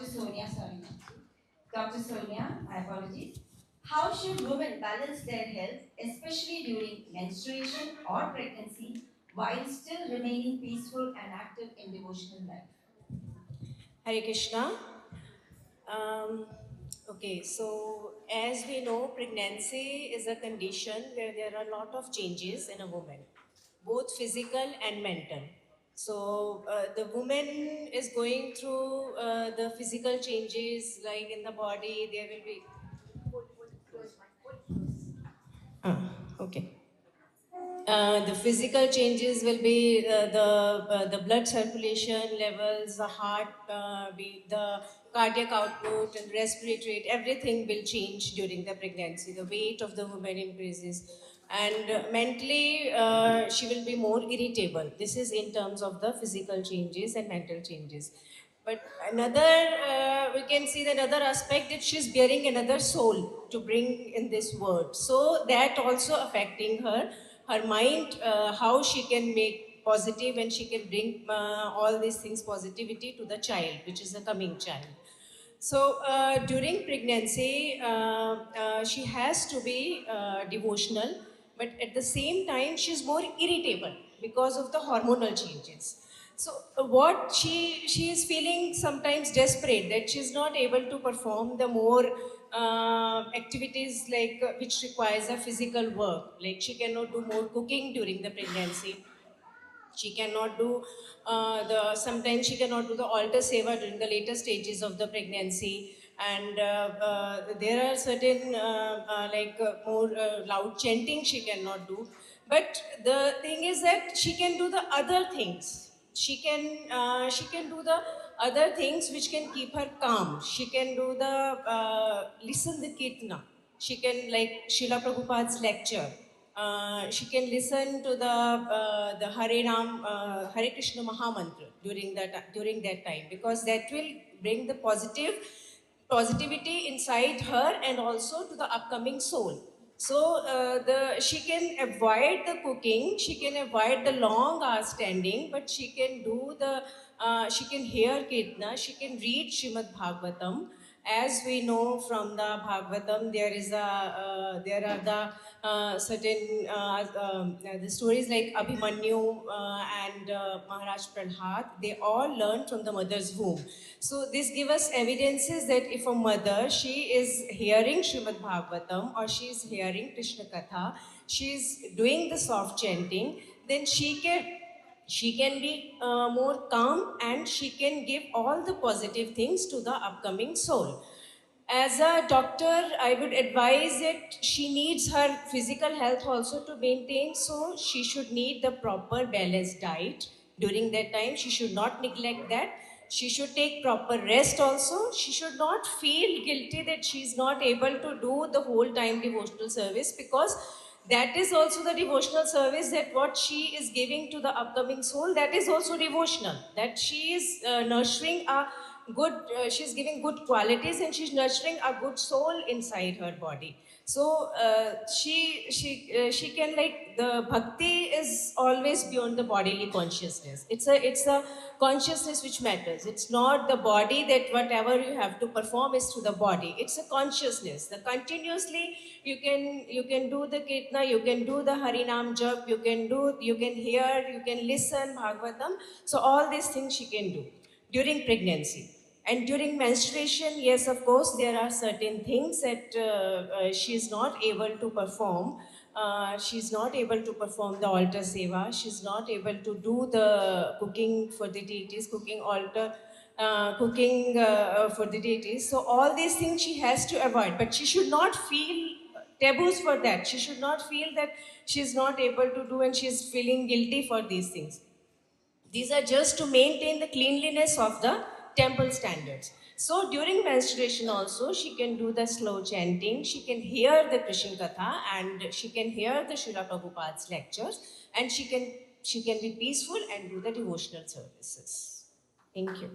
Sonia, sorry. Dr. Sonia, my apologies. How should women balance their health, especially during menstruation or pregnancy, while still remaining peaceful and active in devotional life? Hare Krishna. Um, okay, so as we know, pregnancy is a condition where there are a lot of changes in a woman, both physical and mental. So the woman is going through the physical changes, like in the body, there will be. Okay. The physical changes will be the blood circulation levels, the heart beat, the cardiac output, and respiratory rate. Everything will change during the pregnancy. The weight of the woman increases, and mentally she will be more irritable. This is in terms of the physical changes and mental changes. But another, we can see the another aspect that she's bearing another soul to bring in this world. So that also affecting her mind, how she can make positive and she can bring all these things positivity to the child, which is a coming child. So during pregnancy, she has to be devotional, but at the same time, she's more irritable because of the hormonal changes. So what she is feeling sometimes desperate that she's not able to perform the more activities like which requires a physical work. Like she cannot do more cooking during the pregnancy, she cannot do sometimes she cannot do the altar seva during the later stages of the pregnancy. And there are certain more loud chanting she cannot do. But the thing is that she can do the other things. She can do the other things which can keep her calm. She can do the listen the kirtana. She can like Srila Prabhupada's lecture. She can listen to the Hare Ram, Hare Krishna Mahamantra during that time, because that will bring the positivity inside her and also to the upcoming soul. So the she can avoid the cooking, she can avoid the long hours standing, but she can do the she can hear kirtana, she can read Srimad Bhagavatam. As we know from the Bhagavatam, there are the certain the stories like Abhimanyu and Maharaj Prahlad. They all learn from the mother's womb. So this gives us evidences that if a mother she is hearing Srimad Bhagavatam or she is hearing Krishna Katha, she is doing the soft chanting, then she can be more calm and she can give all the positive things to the upcoming soul. As a doctor, I would advise that she needs her physical health also to maintain, so she should need the proper balanced diet during that time. She should not neglect that. She should take proper rest also. She should not feel guilty that she is not able to do the whole time devotional service, because that is also the devotional service, that what she is giving to the upcoming soul, that is also devotional, that she is nurturing a good she's giving good qualities and she's nurturing a good soul inside her body. So she can, like, the bhakti is always beyond the bodily consciousness. It's a consciousness which matters. It's not the body, that whatever you have to perform is to the body. It's a consciousness, the continuously you can do the kirtana, you can do the harinam jap, you can hear, you can listen Bhagavatam. So all these things she can do during pregnancy. And during menstruation, yes, of course, there are certain things that she is not able to perform. She's not able to perform the altar seva. She's not able to do the cooking for the deities, cooking for the deities. So all these things she has to avoid. But she should not feel taboos for that. She should not feel that she's not able to do and she's feeling guilty for these things. These are just to maintain the cleanliness of the temple standards. So during menstruation also, she can do the slow chanting, she can hear the Krishna Katha, and she can hear the Srila Prabhupada's lectures, and she can be peaceful and do the devotional services. Thank you.